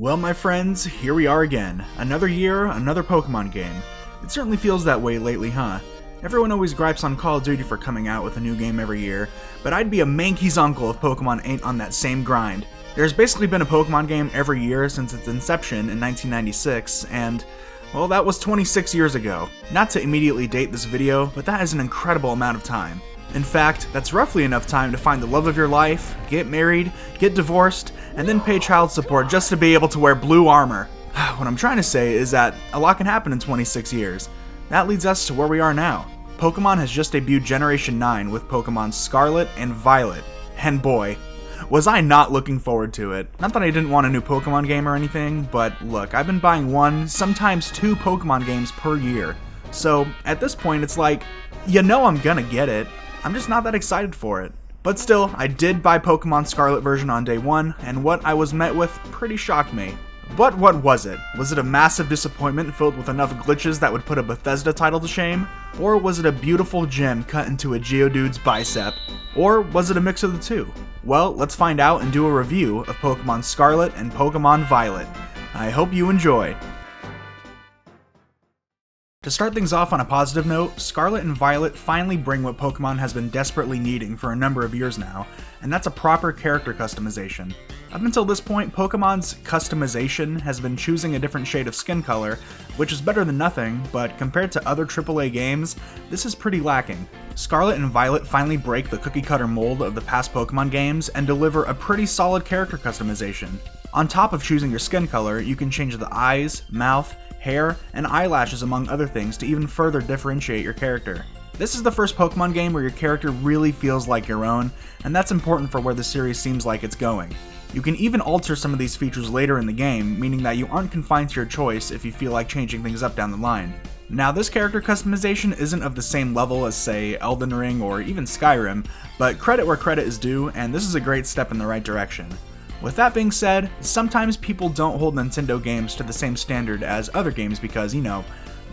Well, my friends, here we are again. Another year, another Pokemon game. It certainly feels that way lately, huh? Everyone always gripes on Call of Duty for coming out with a new game every year, but I'd be a Mankey's uncle if Pokemon ain't on that same grind. There's basically been a Pokemon game every year since its inception in 1996, and, well, that was 26 years ago. Not to immediately date this video, but that is an incredible amount of time. In fact, that's roughly enough time to find the love of your life, get married, get divorced, and then pay child support just to be able to wear blue armor. What I'm trying to say is that a lot can happen in 26 years. That leads us to where we are now. Pokemon has just debuted Generation 9 with Pokemon Scarlet and Violet. And boy, was I not looking forward to it. Not that I didn't want a new Pokemon game or anything, but look, I've been buying one, sometimes two Pokemon games per year. So at this point, it's like, you know I'm gonna get it. I'm just not that excited for it. But still, I did buy Pokemon Scarlet version on day one, and what I was met with pretty shocked me. But what was it? Was it a massive disappointment filled with enough glitches that would put a Bethesda title to shame? Or was it a beautiful gem cut into a Geodude's bicep? Or was it a mix of the two? Well, let's find out and do a review of Pokemon Scarlet and Pokemon Violet. I hope you enjoy. To start things off on a positive note, Scarlet and Violet finally bring what Pokemon has been desperately needing for a number of years now, and that's a proper character customization. Up until this point, Pokemon's customization has been choosing a different shade of skin color, which is better than nothing, but compared to other AAA games, this is pretty lacking. Scarlet and Violet finally break the cookie-cutter mold of the past Pokemon games and deliver a pretty solid character customization. On top of choosing your skin color, you can change the eyes, mouth, hair, and eyelashes among other things to even further differentiate your character. This is the first Pokemon game where your character really feels like your own, and that's important for where the series seems like it's going. You can even alter some of these features later in the game, meaning that you aren't confined to your choice if you feel like changing things up down the line. Now, this character customization isn't of the same level as, say, Elden Ring or even Skyrim, but credit where credit is due, and this is a great step in the right direction. With that being said, sometimes people don't hold Nintendo games to the same standard as other games because, you know,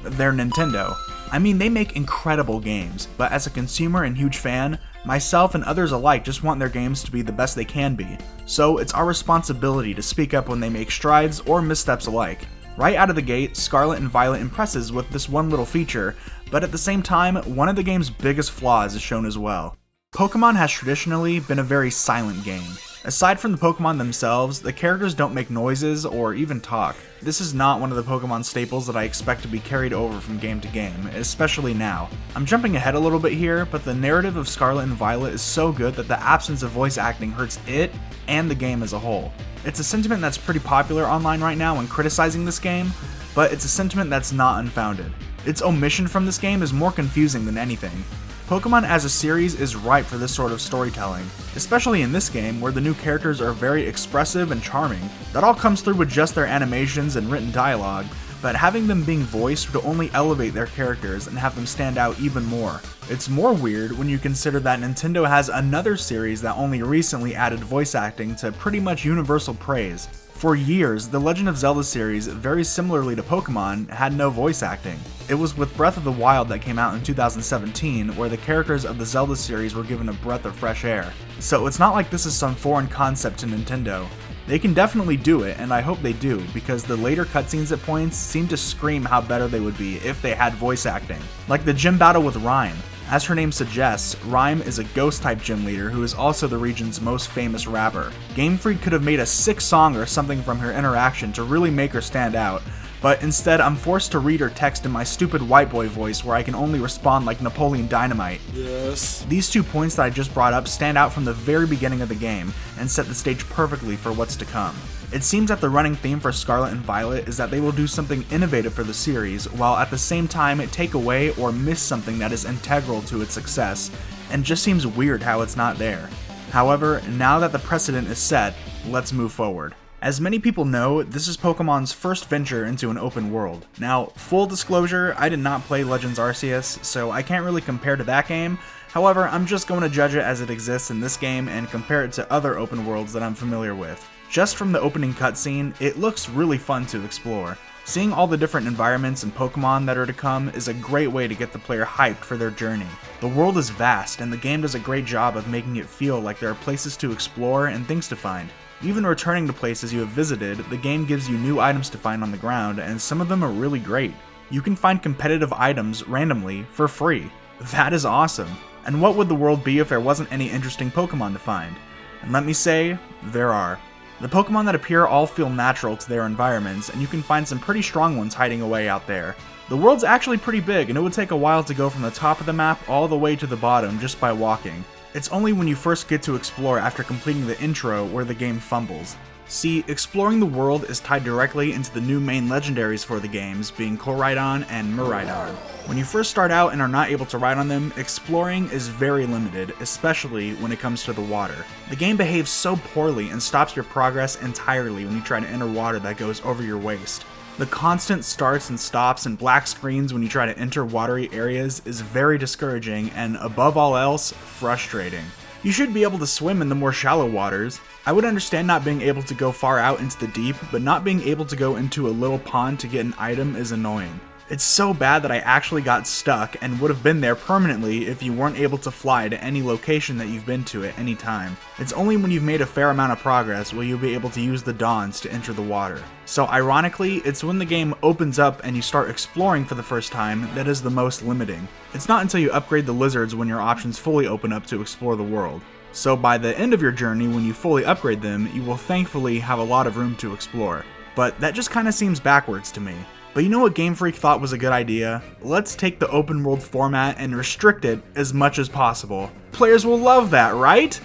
they're Nintendo. I mean, they make incredible games, but as a consumer and huge fan, myself and others alike just want their games to be the best they can be. So it's our responsibility to speak up when they make strides or missteps alike. Right out of the gate, Scarlet and Violet impresses with this one little feature, but at the same time, one of the game's biggest flaws is shown as well. Pokemon has traditionally been a very silent game. Aside from the Pokemon themselves, the characters don't make noises or even talk. This is not one of the Pokemon staples that I expect to be carried over from game to game, especially now. I'm jumping ahead a little bit here, but the narrative of Scarlet and Violet is so good that the absence of voice acting hurts it and the game as a whole. It's a sentiment that's pretty popular online right now when criticizing this game, but it's a sentiment that's not unfounded. Its omission from this game is more confusing than anything. Pokemon as a series is ripe for this sort of storytelling, especially in this game where the new characters are very expressive and charming. That all comes through with just their animations and written dialogue, but having them being voiced would only elevate their characters and have them stand out even more. It's more weird when you consider that Nintendo has another series that only recently added voice acting to pretty much universal praise. For years, the Legend of Zelda series, very similarly to Pokemon, had no voice acting. It was with Breath of the Wild that came out in 2017 where the characters of the Zelda series were given a breath of fresh air. So it's not like this is some foreign concept to Nintendo. They can definitely do it, and I hope they do, because the later cutscenes at points seem to scream how better they would be if they had voice acting. Like the gym battle with Rhyme. As her name suggests, Rhyme is a ghost-type gym leader who is also the region's most famous rapper. Game Freak could have made a sick song or something from her interaction to really make her stand out, but instead I'm forced to read her text in my stupid white boy voice where I can only respond like Napoleon Dynamite. Yes. These 2 points that I just brought up stand out from the very beginning of the game and set the stage perfectly for what's to come. It seems that the running theme for Scarlet and Violet is that they will do something innovative for the series, while at the same time take away or miss something that is integral to its success, and just seems weird how it's not there. However, now that the precedent is set, let's move forward. As many people know, this is Pokemon's first venture into an open world. Now, full disclosure, I did not play Legends Arceus, so I can't really compare to that game. However, I'm just going to judge it as it exists in this game and compare it to other open worlds that I'm familiar with. Just from the opening cutscene, it looks really fun to explore. Seeing all the different environments and Pokemon that are to come is a great way to get the player hyped for their journey. The world is vast, and the game does a great job of making it feel like there are places to explore and things to find. Even returning to places you have visited, the game gives you new items to find on the ground, and some of them are really great. You can find competitive items randomly for free. That is awesome. And what would the world be if there wasn't any interesting Pokemon to find? And let me say, there are. The Pokemon that appear all feel natural to their environments, and you can find some pretty strong ones hiding away out there. The world's actually pretty big, and it would take a while to go from the top of the map all the way to the bottom just by walking. It's only when you first get to explore after completing the intro where the game fumbles. See, exploring the world is tied directly into the new main legendaries for the games, being Koraidon and Miraidon. When you first start out and are not able to ride on them, exploring is very limited, especially when it comes to the water. The game behaves so poorly and stops your progress entirely when you try to enter water that goes over your waist. The constant starts and stops and black screens when you try to enter watery areas is very discouraging and, above all else, frustrating. You should be able to swim in the more shallow waters. I would understand not being able to go far out into the deep, but not being able to go into a little pond to get an item is annoying. It's so bad that I actually got stuck and would have been there permanently if you weren't able to fly to any location that you've been to at any time. It's only when you've made a fair amount of progress will you be able to use the Dawns to enter the water. So ironically, it's when the game opens up and you start exploring for the first time that is the most limiting. It's not until you upgrade the lizards when your options fully open up to explore the world. So by the end of your journey, when you fully upgrade them, you will thankfully have a lot of room to explore. But that just kinda seems backwards to me. But you know what Game Freak thought was a good idea? Let's take the open world format and restrict it as much as possible. Players will love that, right?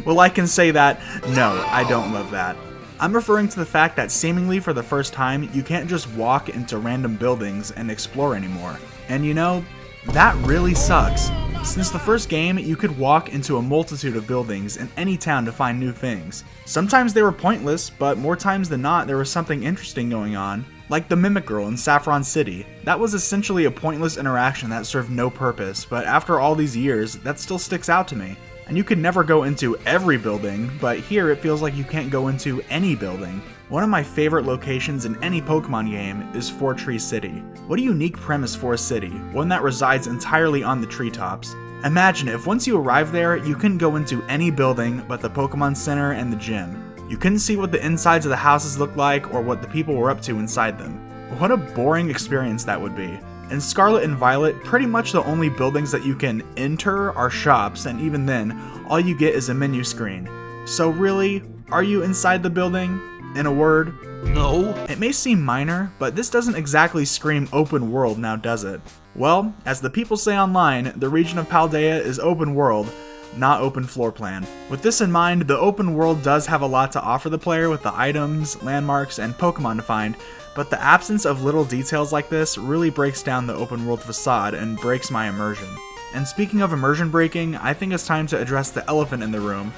Well, I can say that, no, I don't love that. I'm referring to the fact that seemingly for the first time, you can't just walk into random buildings and explore anymore. And you know, that really sucks. Since the first game, you could walk into a multitude of buildings in any town to find new things. Sometimes they were pointless, but more times than not, there was something interesting going on. Like the Mimic Girl in Saffron City. That was essentially a pointless interaction that served no purpose, but after all these years, that still sticks out to me. And you could never go into every building, but here it feels like you can't go into any building. One of my favorite locations in any Pokemon game is Four Tree City. What a unique premise for a city, one that resides entirely on the treetops. Imagine if once you arrive there, you couldn't go into any building but the Pokemon Center and the gym. You couldn't see what the insides of the houses looked like or what the people were up to inside them. What a boring experience that would be. In Scarlet and Violet, pretty much the only buildings that you can enter are shops, and even then, all you get is a menu screen. So really, are you inside the building? In a word, no. It may seem minor, but this doesn't exactly scream open world now, does it? Well, as the people say online, the region of Paldea is open world, not open floor plan. With this in mind, the open world does have a lot to offer the player with the items, landmarks, and Pokemon to find, but the absence of little details like this really breaks down the open world facade and breaks my immersion. And speaking of immersion breaking, I think it's time to address the elephant in the room.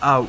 The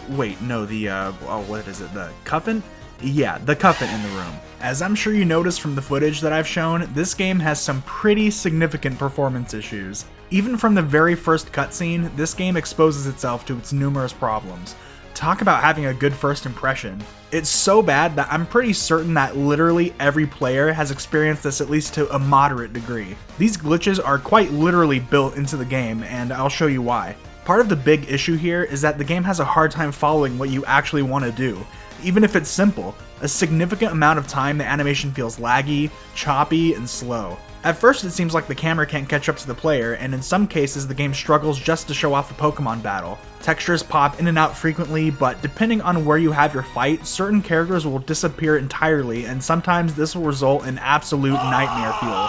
cuffin? Yeah, the cuffin in the room. As I'm sure you noticed from the footage that I've shown, this game has some pretty significant performance issues. Even from the very first cutscene, this game exposes itself to its numerous problems. Talk about having a good first impression. It's so bad that I'm pretty certain that literally every player has experienced this at least to a moderate degree. These glitches are quite literally built into the game, and I'll show you why. Part of the big issue here is that the game has a hard time following what you actually want to do. Even if it's simple, a significant amount of time the animation feels laggy, choppy, and slow. At first it seems like the camera can't catch up to the player, and in some cases the game struggles just to show off the Pokemon battle. Textures pop in and out frequently, but depending on where you have your fight, certain characters will disappear entirely, and sometimes this will result in absolute nightmare fuel.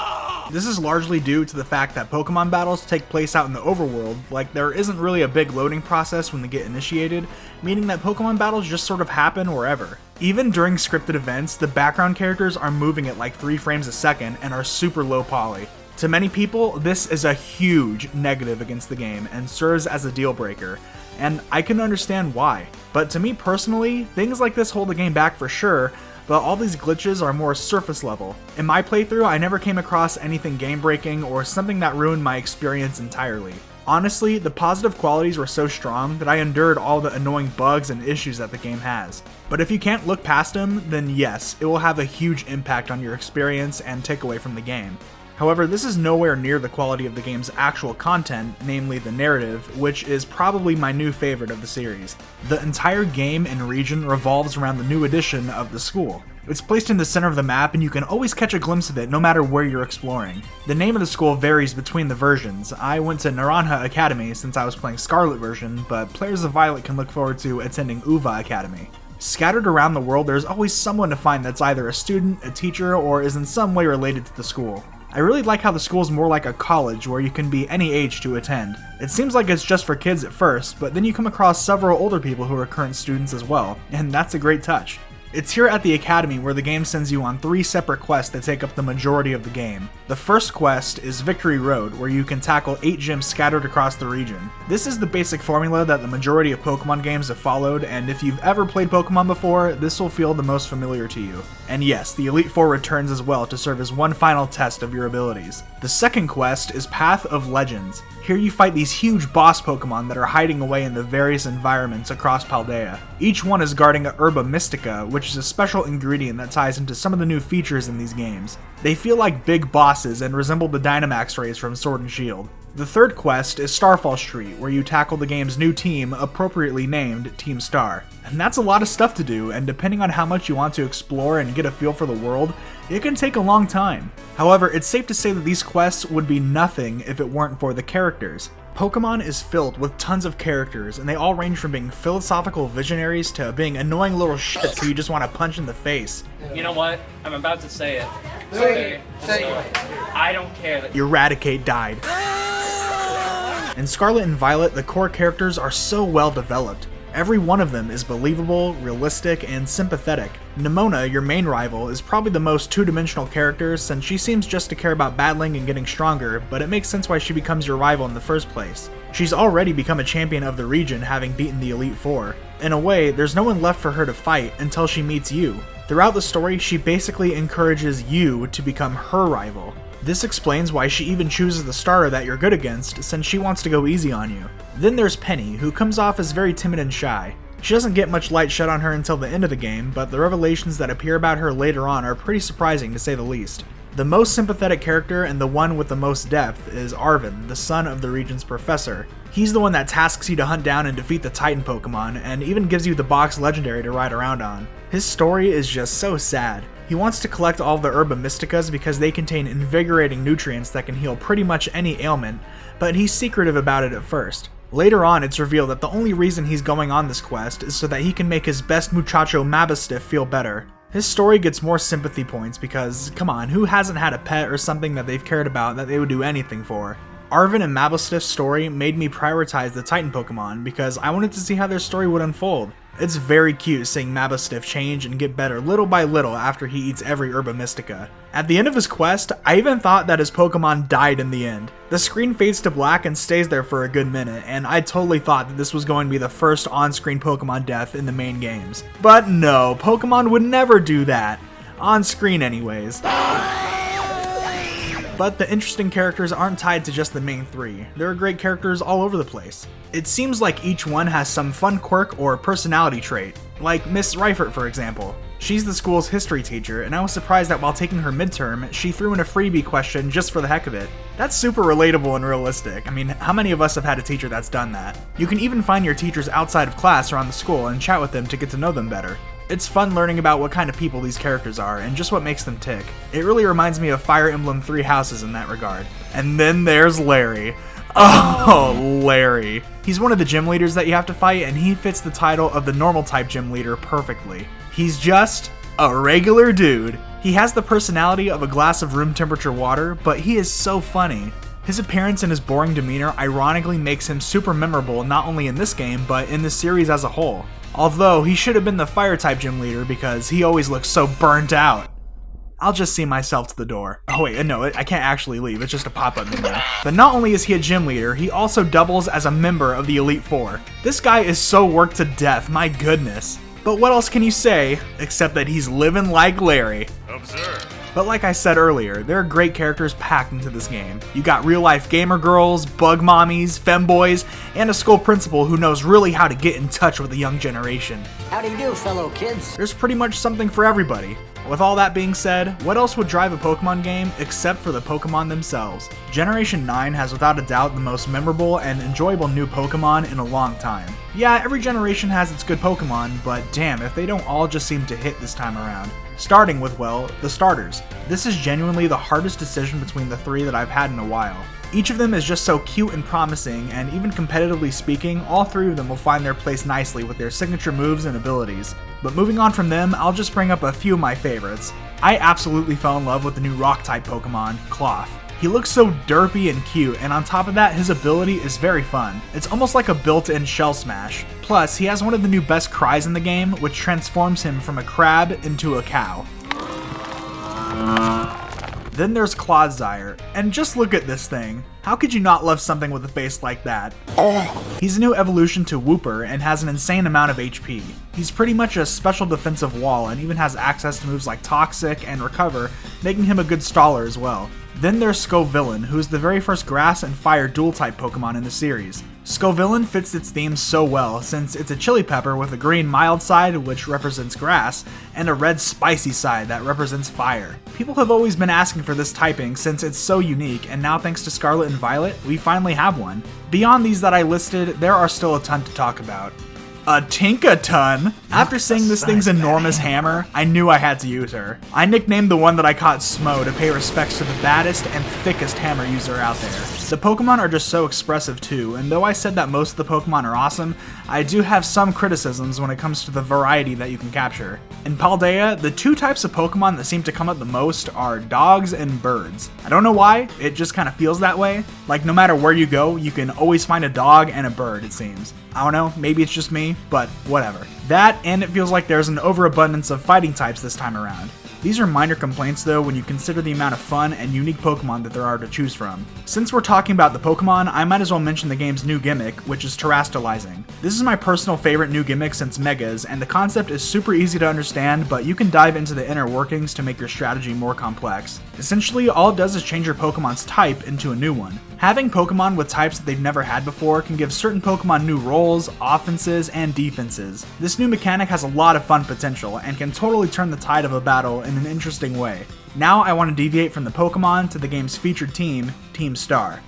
This is largely due to the fact that Pokemon battles take place out in the overworld, like there isn't really a big loading process when they get initiated, meaning that Pokemon battles just sort of happen wherever. Even during scripted events, the background characters are moving at like 3 frames a second and are super low poly. To many people, this is a huge negative against the game and serves as a deal breaker, and I can understand why. But to me personally, things like this hold the game back for sure, but all these glitches are more surface level. In my playthrough, I never came across anything game breaking or something that ruined my experience entirely. Honestly, the positive qualities were so strong that I endured all the annoying bugs and issues that the game has. But if you can't look past them, then yes, it will have a huge impact on your experience and takeaway from the game. However, this is nowhere near the quality of the game's actual content, namely the narrative, which is probably my new favorite of the series. The entire game and region revolves around the new edition of the school. It's placed in the center of the map and you can always catch a glimpse of it no matter where you're exploring. The name of the school varies between the versions. I went to Naranja Academy since I was playing Scarlet version, but players of Violet can look forward to attending Uva Academy. Scattered around the world, there's always someone to find that's either a student, a teacher, or is in some way related to the school. I really like how the school's more like a college where you can be any age to attend. It seems like it's just for kids at first, but then you come across several older people who are current students as well, and that's a great touch. It's here at the Academy where the game sends you on 3 separate quests that take up the majority of the game. The first quest is Victory Road, where you can tackle 8 gyms scattered across the region. This is the basic formula that the majority of Pokemon games have followed, and if you've ever played Pokemon before, this will feel the most familiar to you. And yes, the Elite Four returns as well to serve as one final test of your abilities. The second quest is Path of Legends. Here you fight these huge boss Pokemon that are hiding away in the various environments across Paldea. Each one is guarding a Herba Mystica, which is a special ingredient that ties into some of the new features in these games. They feel like big bosses and resemble the Dynamax rays from Sword and Shield. The third quest is Starfall Street, where you tackle the game's new team, appropriately named Team Star. And that's a lot of stuff to do, and depending on how much you want to explore and get a feel for the world, it can take a long time. However, it's safe to say that these quests would be nothing if it weren't for the characters. Pokemon is filled with tons of characters, and they all range from being philosophical visionaries to being annoying little shits who you just want to punch in the face. You know what? I'm about to say it. Say it. I don't care that Eradicate died. In Scarlet and Violet, the core characters are so well developed. Every one of them is believable, realistic, and sympathetic. Nemona, your main rival, is probably the most two-dimensional character since she seems just to care about battling and getting stronger, but it makes sense why she becomes your rival in the first place. She's already become a champion of the region, having beaten the Elite Four. In a way, there's no one left for her to fight until she meets you. Throughout the story, she basically encourages you to become her rival. This explains why she even chooses the starter that you're good against, since she wants to go easy on you. Then there's Penny, who comes off as very timid and shy. She doesn't get much light shed on her until the end of the game, but the revelations that appear about her later on are pretty surprising to say the least. The most sympathetic character and the one with the most depth is Arven, the son of the region's professor. He's the one that tasks you to hunt down and defeat the Titan Pokemon, and even gives you the box legendary to ride around on. His story is just so sad. He wants to collect all of the Herba Mysticas because they contain invigorating nutrients that can heal pretty much any ailment, but he's secretive about it at first. Later on, it's revealed that the only reason he's going on this quest is so that he can make his best muchacho Mabastiff feel better. His story gets more sympathy points because, come on, who hasn't had a pet or something that they've cared about that they would do anything for? Arven and Mabastiff's story made me prioritize the Titan Pokemon because I wanted to see how their story would unfold. It's very cute seeing Mabastiff change and get better little by little after he eats every Herba Mystica. At the end of his quest, I even thought that his Pokemon died in the end. The screen fades to black and stays there for a good minute, and I totally thought that this was going to be the first on-screen Pokemon death in the main games. But no, Pokemon would never do that. On screen anyways. But the interesting characters aren't tied to just the main 3. There are great characters all over the place. It seems like each one has some fun quirk or personality trait, like Miss Reifert for example. She's the school's history teacher, and I was surprised that while taking her midterm, she threw in a freebie question just for the heck of it. That's super relatable and realistic. I mean, how many of us have had a teacher that's done that? You can even find your teachers outside of class around the school and chat with them to get to know them better. It's fun learning about what kind of people these characters are and just what makes them tick. It really reminds me of Fire Emblem Three Houses in that regard. And then there's Larry. Oh, Larry. He's one of the gym leaders that you have to fight, and he fits the title of the normal type gym leader perfectly. He's just a regular dude. He has the personality of a glass of room temperature water, but he is so funny. His appearance and his boring demeanor ironically makes him super memorable not only in this game, but in the series as a whole. Although, he should have been the fire-type gym leader because he always looks so burnt out. I'll just see myself to the door. Oh wait, no, I can't actually leave, it's just a pop-up menu. But not only is he a gym leader, he also doubles as a member of the Elite Four. This guy is so worked to death, my goodness. But what else can you say, except that he's living like Larry? Observe. But like I said earlier, there are great characters packed into this game. You got real-life gamer girls, bug mommies, femboys, and a school principal who knows really how to get in touch with the young generation. How do you do, fellow kids? There's pretty much something for everybody. With all that being said, what else would drive a Pokemon game except for the Pokemon themselves? Generation 9 has without a doubt the most memorable and enjoyable new Pokemon in a long time. Yeah, every generation has its good Pokemon, but damn if they don't all just seem to hit this time around. Starting with, well, the starters. This is genuinely the hardest decision between the three that I've had in a while. Each of them is just so cute and promising, and even competitively speaking, all three of them will find their place nicely with their signature moves and abilities. But moving on from them, I'll just bring up a few of my favorites. I absolutely fell in love with the new Rock-type Pokemon, Cloth. He looks so derpy and cute, and on top of that, his ability is very fun. It's almost like a built-in Shell Smash. Plus, he has one of the new best cries in the game, which transforms him from a crab into a cow. Then there's Clodsire, and just look at this thing. How could you not love something with a face like that? He's a new evolution to Wooper and has an insane amount of HP. He's pretty much a special defensive wall and even has access to moves like Toxic and Recover, making him a good staller as well. Then there's Scovillain, who is the very first Grass and Fire dual-type Pokemon in the series. Scovillain fits its theme so well, since it's a chili pepper with a green mild side, which represents grass, and a red spicy side that represents fire. People have always been asking for this typing since it's so unique, and now thanks to Scarlet and Violet, we finally have one. Beyond these that I listed, there are still a ton to talk about. A Tinkaton! After seeing this thing's enormous hammer, I knew I had to use her. I nicknamed the one that I caught Smo to pay respects to the baddest and thickest hammer user out there. The Pokemon are just so expressive too, and though I said that most of the Pokemon are awesome, I do have some criticisms when it comes to the variety that you can capture. In Paldea, the two types of Pokemon that seem to come up the most are dogs and birds. I don't know why, it just kind of feels that way. Like no matter where you go, you can always find a dog and a bird, it seems. I don't know, maybe it's just me, but whatever. That, and it feels like there's an overabundance of fighting types this time around. These are minor complaints though when you consider the amount of fun and unique Pokemon that there are to choose from. Since we're talking about the Pokemon, I might as well mention the game's new gimmick, which is terastallizing. This is my personal favorite new gimmick since Megas, and the concept is super easy to understand, but you can dive into the inner workings to make your strategy more complex. Essentially, all it does is change your Pokemon's type into a new one. Having Pokemon with types that they've never had before can give certain Pokemon new roles, offenses, and defenses. This new mechanic has a lot of fun potential, and can totally turn the tide of a battle in an interesting way. Now I want to deviate from the Pokemon to the game's featured team, Team Star.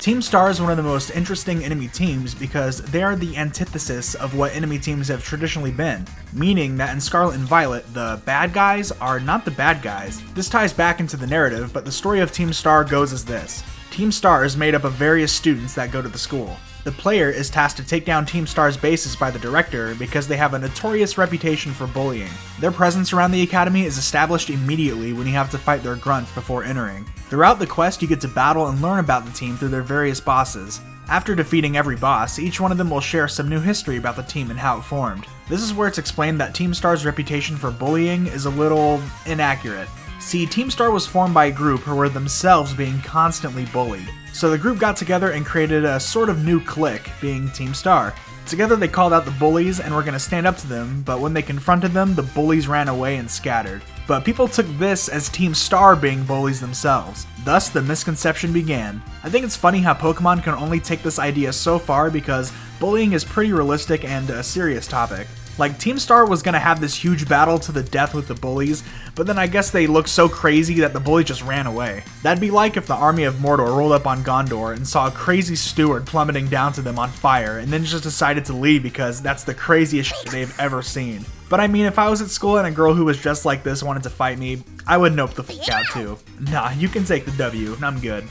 Team Star is one of the most interesting enemy teams because they are the antithesis of what enemy teams have traditionally been, meaning that in Scarlet and Violet, the bad guys are not the bad guys. This ties back into the narrative, but the story of Team Star goes as this. Team Star is made up of various students that go to the school. The player is tasked to take down Team Star's bases by the director because they have a notorious reputation for bullying. Their presence around the academy is established immediately when you have to fight their grunts before entering. Throughout the quest, you get to battle and learn about the team through their various bosses. After defeating every boss, each one of them will share some new history about the team and how it formed. This is where it's explained that Team Star's reputation for bullying is a little inaccurate. See, Team Star was formed by a group who were themselves being constantly bullied. So the group got together and created a sort of new clique, being Team Star. Together they called out the bullies and were going to stand up to them, but when they confronted them, the bullies ran away and scattered. But people took this as Team Star being bullies themselves. Thus, the misconception began. I think it's funny how Pokemon can only take this idea so far because bullying is pretty realistic and a serious topic. Like, Team Star was gonna have this huge battle to the death with the bullies, but then I guess they looked so crazy that the bully just ran away. That'd be like if the army of Mordor rolled up on Gondor and saw a crazy steward plummeting down to them on fire, and then just decided to leave because that's the craziest shit they've ever seen. But I mean, if I was at school and a girl who was dressed like this wanted to fight me, I would nope the f out too. Nah, you can take the W, I'm good.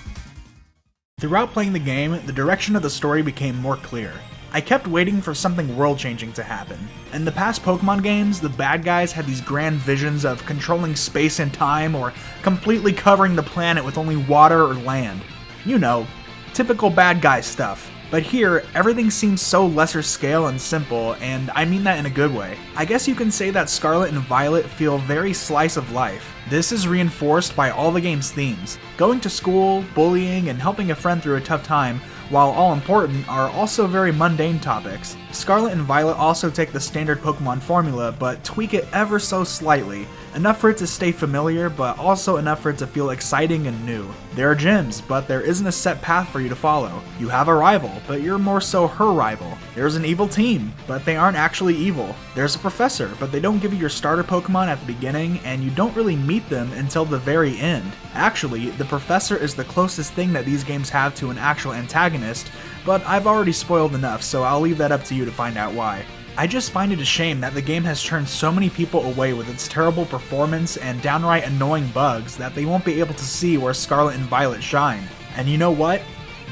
Throughout playing the game, the direction of the story became more clear. I kept waiting for something world-changing to happen. In the past Pokemon games, the bad guys had these grand visions of controlling space and time or completely covering the planet with only water or land. You know, typical bad guy stuff. But here, everything seems so lesser scale and simple, and I mean that in a good way. I guess you can say that Scarlet and Violet feel very slice of life. This is reinforced by all the game's themes. Going to school, bullying, and helping a friend through a tough time, while all important, are also very mundane topics. Scarlet and Violet also take the standard Pokemon formula, but tweak it ever so slightly, Enough for it to stay familiar, but also enough for it to feel exciting and new. There are gyms, but there isn't a set path for you to follow. You have a rival, but you're more so her rival. There's an evil team, but they aren't actually evil. There's a professor, but they don't give you your starter Pokemon at the beginning, and you don't really meet them until the very end. Actually, the professor is the closest thing that these games have to an actual antagonist, but I've already spoiled enough, so I'll leave that up to you to find out why. I just find it a shame that the game has turned so many people away with its terrible performance and downright annoying bugs that they won't be able to see where Scarlet and Violet shine. And you know what?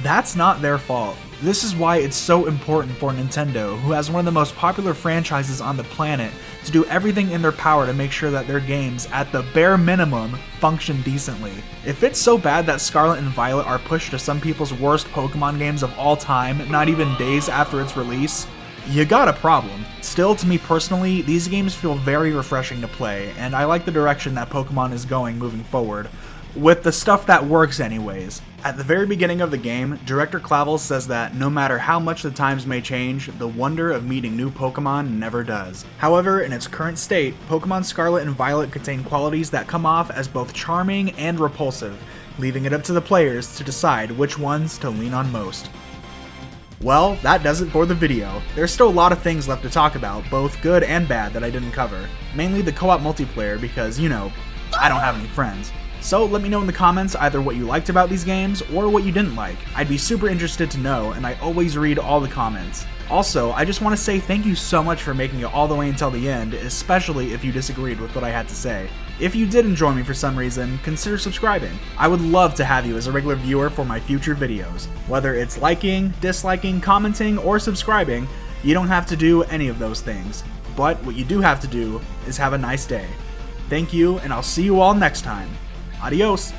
That's not their fault. This is why it's so important for Nintendo, who has one of the most popular franchises on the planet, to do everything in their power to make sure that their games, at the bare minimum, function decently. If it's so bad that Scarlet and Violet are pushed to some people's worst Pokemon games of all time, not even days after its release, you got a problem. Still, to me personally, these games feel very refreshing to play, and I like the direction that Pokemon is going moving forward. With the stuff that works anyways. At the very beginning of the game, Director Clavel says that no matter how much the times may change, the wonder of meeting new Pokemon never does. However, in its current state, Pokemon Scarlet and Violet contain qualities that come off as both charming and repulsive, leaving it up to the players to decide which ones to lean on most. Well, that does it for the video. There's still a lot of things left to talk about, both good and bad, that I didn't cover. Mainly the co-op multiplayer because, you know, I don't have any friends. So let me know in the comments either what you liked about these games or what you didn't like. I'd be super interested to know, and I always read all the comments. Also, I just want to say thank you so much for making it all the way until the end, especially if you disagreed with what I had to say. If you did enjoy me for some reason, consider subscribing. I would love to have you as a regular viewer for my future videos. Whether it's liking, disliking, commenting, or subscribing, you don't have to do any of those things. But what you do have to do is have a nice day. Thank you, and I'll see you all next time. Adios!